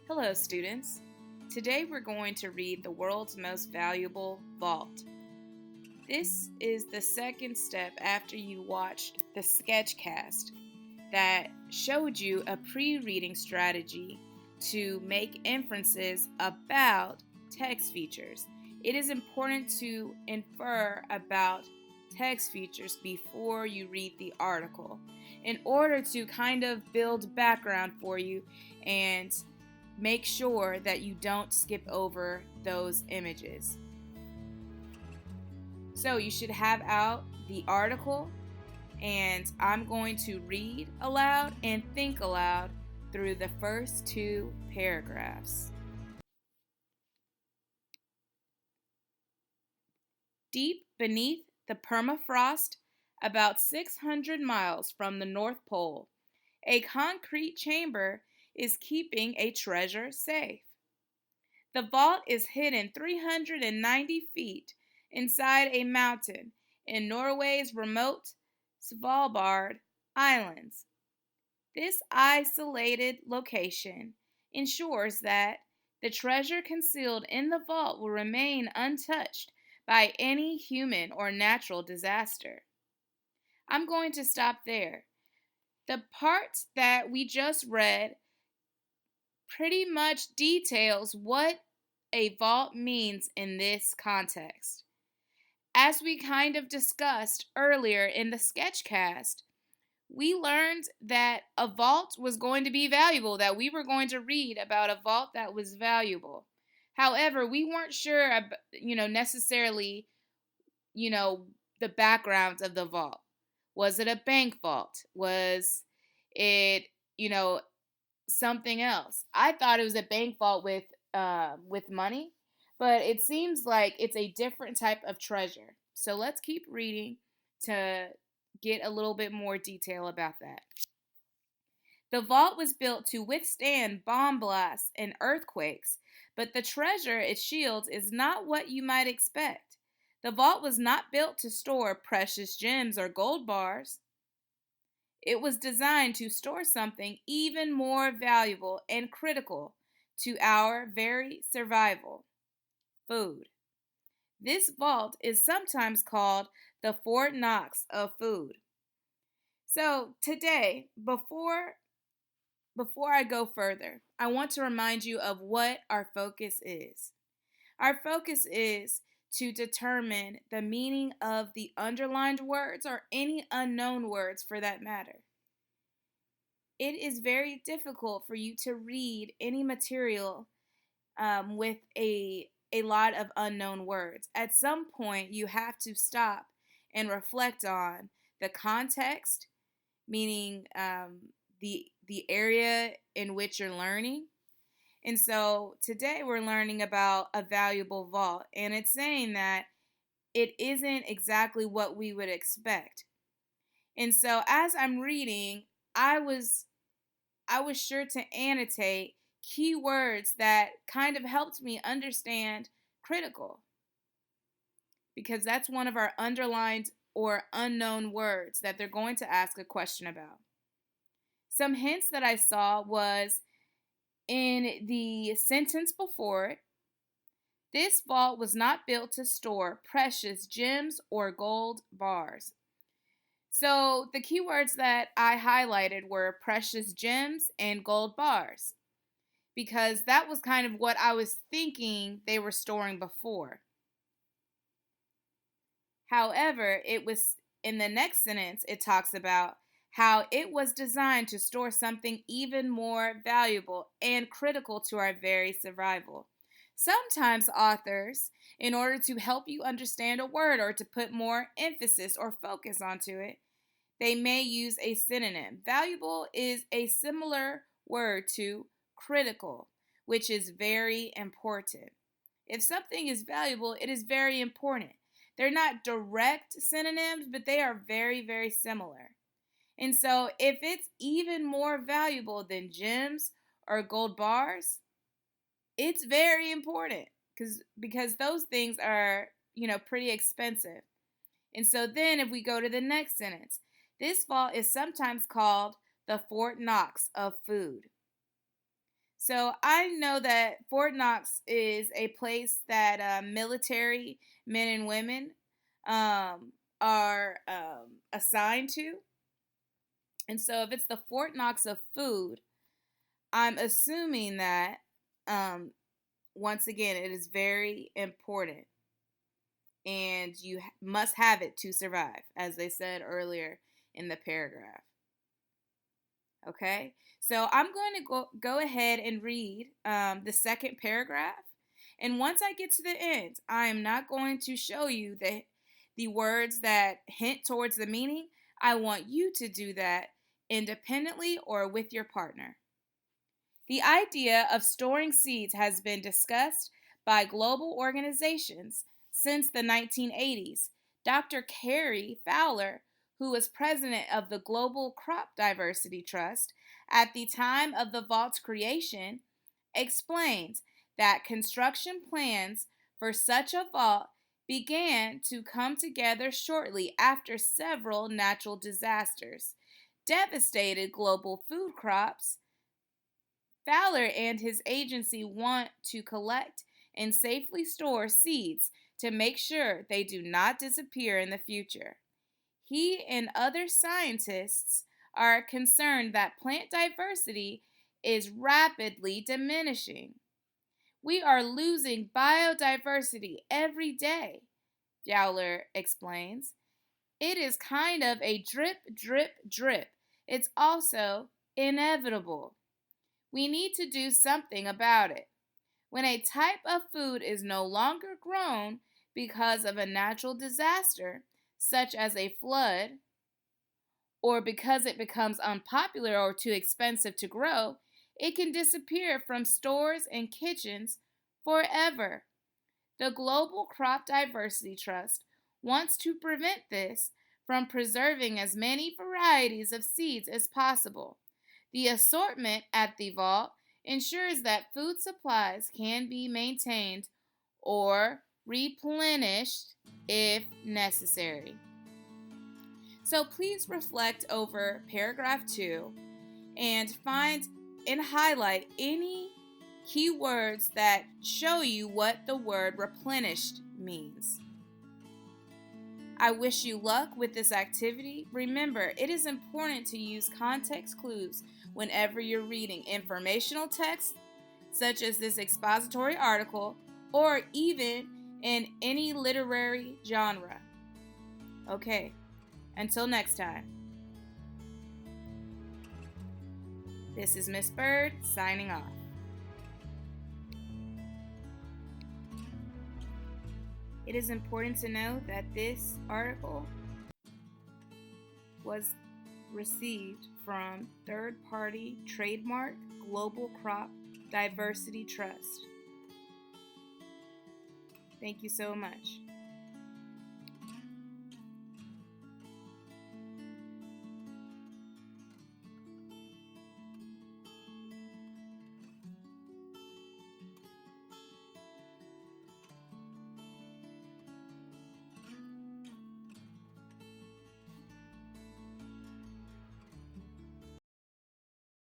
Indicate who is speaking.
Speaker 1: Hello, students. Today we're going to read the world's most valuable vault. This is the second step after you watched the sketchcast that showed you a pre-reading strategy to make inferences about text features. It is important to infer about text features before you read the article in order to kind of build background for you and make sure that you don't skip over those images. So you should have out the article, and I'm going to read aloud and think aloud through the first two paragraphs. Deep beneath the permafrost, about 600 miles from the North Pole, a concrete chamber is keeping a treasure safe. The vault is hidden 390 feet inside a mountain in Norway's remote Svalbard Islands. This isolated location ensures that the treasure concealed in the vault will remain untouched by any human or natural disaster. I'm going to stop there. The part that we just read pretty much details what a vault means in this context. As we kind of discussed earlier in the sketchcast, we learned that a vault was going to be valuable, that we were going to read about a vault that was valuable. However, we weren't sure, necessarily, the backgrounds of the vault. Was it a bank vault? Was it, something else? I thought it was a bank vault with money, but it seems like it's a different type of treasure. So let's keep reading to get a little bit more detail about that. The vault was built to withstand bomb blasts and earthquakes, but the treasure it shields is not what you might expect. The vault was not built to store precious gems or gold bars. It was designed to store something even more valuable and critical to our very survival: food. This vault is sometimes called the Fort Knox of food. So today, before I go further, I want to remind you of what our focus is. Our focus is to determine the meaning of the underlined words or any unknown words for that matter. It is very difficult for you to read any material with a lot of unknown words. At some point, you have to stop and reflect on the context, meaning the area in which you're learning. And so today we're learning about a valuable vault, and it's saying that it isn't exactly what we would expect. And so as I'm reading, I was sure to annotate keywords that kind of helped me understand critical, because that's one of our underlined or unknown words that they're going to ask a question about. Some hints that I saw was in the sentence before it: this vault was not built to store precious gems or gold bars. So the keywords that I highlighted were precious gems and gold bars, because that was kind of what I was thinking they were storing before. However, it was in the next sentence, it talks about how it was designed to store something even more valuable and critical to our very survival. Sometimes authors, in order to help you understand a word or to put more emphasis or focus onto it, they may use a synonym. Valuable is a similar word to critical, which is very important. If something is valuable, it is very important. They're not direct synonyms, but they are very, very similar. And so if it's even more valuable than gems or gold bars, it's very important because those things are, pretty expensive. And so then if we go to the next sentence, this vault is sometimes called the Fort Knox of food. So I know that Fort Knox is a place that military men and women are assigned to. And so if it's the Fort Knox of food, I'm assuming that um, once again, it is very important and you must have it to survive, as they said earlier in the paragraph. Okay, so I'm going to go ahead and read the second paragraph. And once I get to the end, I am not going to show you the words that hint towards the meaning. I want you to do that independently or with your partner. The idea of storing seeds has been discussed by global organizations since the 1980s. Dr. Carey Fowler, who was president of the Global Crop Diversity Trust at the time of the vault's creation, explained that construction plans for such a vault began to come together shortly after several natural disasters devastated global food crops. Fowler and his agency want to collect and safely store seeds to make sure they do not disappear in the future. He and other scientists are concerned that plant diversity is rapidly diminishing. We are losing biodiversity every day, Fowler explains. It is kind of a drip, drip, drip. It's also inevitable. We need to do something about it. When a type of food is no longer grown because of a natural disaster, such as a flood, or because it becomes unpopular or too expensive to grow, it can disappear from stores and kitchens forever. The Global Crop Diversity Trust wants to prevent this from preserving as many varieties of seeds as possible. The assortment at the vault ensures that food supplies can be maintained or replenished if necessary. So please reflect over paragraph 2 and find and highlight any key words that show you what the word replenished means. I wish you luck with this activity. Remember, it is important to use context clues whenever you're reading informational text, such as this expository article, or even in any literary genre. Okay, until next time. This is Miss Byrd signing off. It is important to know that this article was received from third-party trademark Global Crop Diversity Trust. Thank you so much.